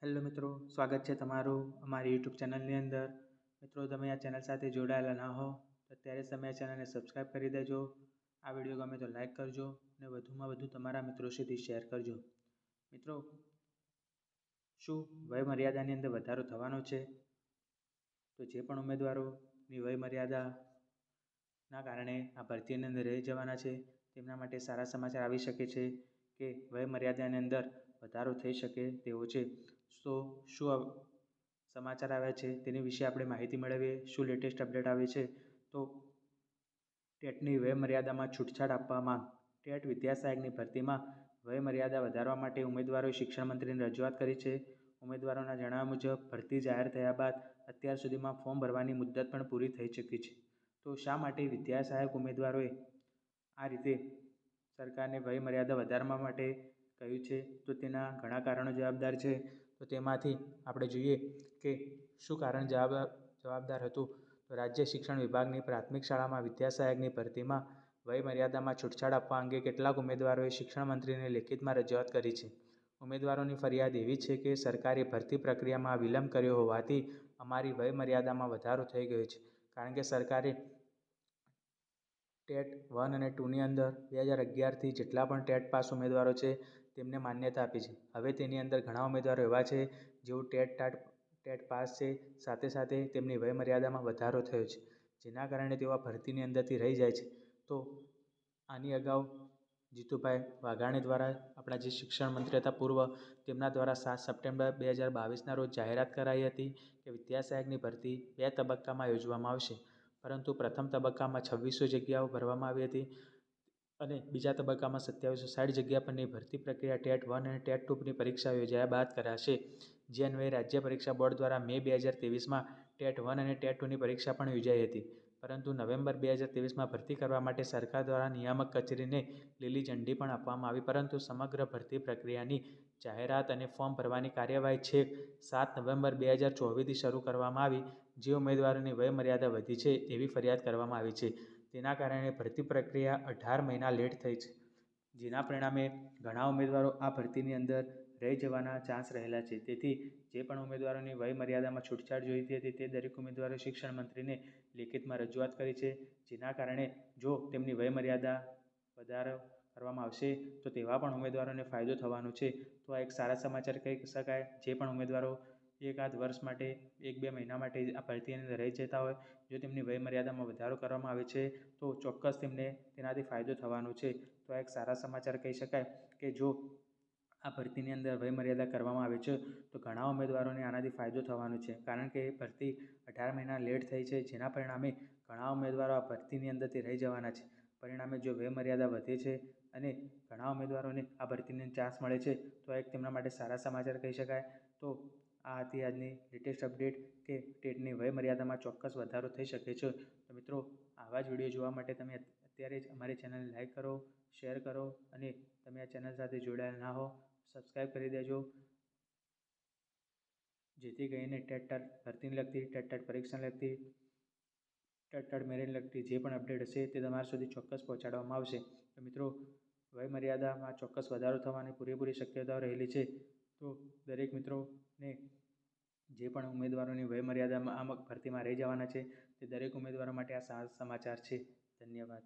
Hello મિત્રો, સ્વાગત છે તમારું અમારી યુટ્યુબ ચેનલની અંદર. મિત્રો, તમે આ ચેનલ સાથે જોડાયેલા ના હો તો અત્યારે તમે આ ચેનલને સબસ્ક્રાઈબ કરી દેજો. આ વિડીયો ગમે તો લાઈક કરજો અને વધુમાં વધુ તમારા મિત્રો સુધી શેર કરજો. મિત્રો, શું વય મર્યાદાની અંદર વધારો થવાનો છે? તો જે પણ ઉમેદવારોની વય મર્યાદાના કારણે આ ભરતીની અંદર રહી જવાના છે તેમના માટે સારા સમાચાર આવી શકે છે કે વય મર્યાદાની અંદર વધારો થઈ શકે તેવો છે. તો શું સમાચાર આવ્યા છે તેની વિશે આપણે માહિતી મેળવીએ. શું લેટેસ્ટ અપડેટ આવી છે? તો ટેટની વય મર્યાદામાં છૂટછાટ આપવા માંગ. ટેટ વિદ્યા સહાયકની ભરતીમાં વય મર્યાદા વધારવા માટે ઉમેદવારોએ શિક્ષણ મંત્રીને રજૂઆત કરી છે. ઉમેદવારોના જણાવ્યા મુજબ ભરતી જાહેર થયા બાદ અત્યાર સુધીમાં ફોર્મ ભરવાની મુદત પણ પૂરી થઈ ચૂકી છે. તો શા માટે વિદ્યા સહાયક ઉમેદવારોએ આ રીતે સરકારને વય મર્યાદા વધારવા માટે કહ્યું છે? તો તેના ઘણા કારણો જવાબદાર છે. તો તેમાંથી આપણે જોઈએ કે શું કારણ જવાબદાર હતું. તો રાજ્ય શિક્ષણ વિભાગની પ્રાથમિક શાળામાં વિદ્યા સહાયકની ભરતીમાં વય મર્યાદામાં છૂટછાટ આપવા અંગે કેટલાક ઉમેદવારોએ શિક્ષણ મંત્રીને લેખિતમાં રજૂઆત કરી છે. ઉમેદવારોની ફરિયાદ એવી છે કે સરકારે ભરતી પ્રક્રિયામાં વિલંબ કર્યો હોવાથી અમારી વય મર્યાદામાં વધારો થઈ ગયો છે. કારણ કે સરકારે ટેટ 1 અને 2ની અંદર 2011થી જેટલા પણ ટેટ પાસ ઉમેદવારો છે તેમને માન્યતા આપી છે. હવે તેની અંદર ઘણા ઉમેદવારો એવા છે જેઓ ટેટ પાસ છે, સાથે સાથે તેમની વય મર્યાદામાં વધારો થયો છે, જેના કારણે તેઓ આ ભરતીની અંદરથી રહી જાય છે. તો આની અગાઉ જીતુભાઈ વાઘાણી દ્વારા, આપણા જે શિક્ષણ મંત્રી હતા પૂર્વ, તેમના દ્વારા 7 સપ્ટેમ્બર 2022ના રોજ જાહેરાત કરાઈ હતી કે વિદ્યા સહાયકની ભરતી 2 તબક્કામાં યોજવામાં આવશે. પરંતુ પ્રથમ તબક્કામાં 2600 જગ્યાઓ ભરવામાં આવી હતી અને બીજા તબક્કામાં 2760 જગ્યા પરની ભરતી પ્રક્રિયા ટેટ 1 અને ટેટ 2ની પરીક્ષા યોજાયા બાદ કરાશે. જે અન્વયે રાજ્ય પરીક્ષા બોર્ડ દ્વારા મે 2023માં ટેટ 1 અને ટેટ 2ની પરીક્ષા પણ યોજાઈ હતી. પરંતુ નવેમ્બર 2023માં ભરતી કરવા માટે સરકાર દ્વારા નિયામક કચેરીને લીલી ઝંડી પણ આપવામાં આવી. પરંતુ સમગ્ર ભરતી પ્રક્રિયાની જાહેરાત અને ફોર્મ ભરવાની કાર્યવાહી છેક 7 નવેમ્બર 2024થી શરૂ કરવામાં આવી. જે ઉમેદવારોની વય મર્યાદા વધી છે તેવી ફરિયાદ કરવામાં આવી છે. તેના કારણે ભરતી પ્રક્રિયા 18 મહિના લેટ થઈ છે, જેના પરિણામે ઘણા ઉમેદવારો આ ભરતીની અંદર રહી જવાના ચાન્સ રહેલા છે. તેથી જે પણ ઉમેદવારોની વય મર્યાદામાં છૂટછાટ જોઈતી હતી તે દરેક ઉમેદવારોએ શિક્ષણ મંત્રીને લેખિતમાં રજૂઆત કરી છે. જેના કારણે જો તેમની વય મર્યાદા વધારો કરવામાં આવશે તો તેવા પણ ઉમેદવારોને ફાયદો થવાનો છે. તો આ એક સારા સમાચાર કહી શકાય. જે પણ ઉમેદવારો એકાદ વર્ષ માટે, 1-2 મહિના માટે આ ભરતીની અંદર રહી જતા હોય, જો તેમની વય મર્યાદામાં વધારો કરવામાં આવે છે તો ચોક્કસ તેમને તેનાથી ફાયદો થવાનો છે. તો આ એક સારા સમાચાર કહી શકાય કે જો આ ભરતીની અંદર વય મર્યાદા કરવામાં આવે છે તો ઘણા ઉમેદવારોને આનાથી ફાયદો થવાનો છે. કારણ કે ભરતી 18 મહિના લેટ થઈ છે, જેના પરિણામે ઘણા ઉમેદવારો આ ભરતીની અંદરથી રહી જવાના છે. પરિણામે જો વય મર્યાદા વધે છે અને ઘણા ઉમેદવારોને આ ભરતીની ચાન્સ મળે છે તો આ એક તેમના માટે સારા સમાચાર કહી શકાય. તો આ હતી આજની લેટેસ્ટ અપડેટ કે ટેટની વય મર્યાદામાં ચોક્કસ વધારો થઈ શકે છે. તો મિત્રો, આવા જ વિડીયો જોવા માટે તમે અત્યારે જ અમારી ચેનલને લાઈક કરો, શેર કરો અને તમે આ ચેનલ સાથે જોડાયેલા ના હો સબસ્ક્રાઈબ કરી દેજો. જેથી કરીને ટેટ ભરતીને લગતી, ટેટ પરીક્ષાને લગતી, ટેટ મેરિટને લગતી જે પણ અપડેટ હશે તે તમારા સુધી ચોક્કસ પહોંચાડવામાં આવશે. તો મિત્રો, વય મર્યાદામાં ચોક્કસ વધારો થવાની પૂરેપૂરી શક્યતાઓ રહેલી છે. તો દરેક મિત્રોને જે પણ ઉમેદવારોની વય મર્યાદામાં આ ભરતીમાં રહી જવાના છે તે દરેક ઉમેદવારો માટે આ સારા સમાચાર છે. ધન્યવાદ.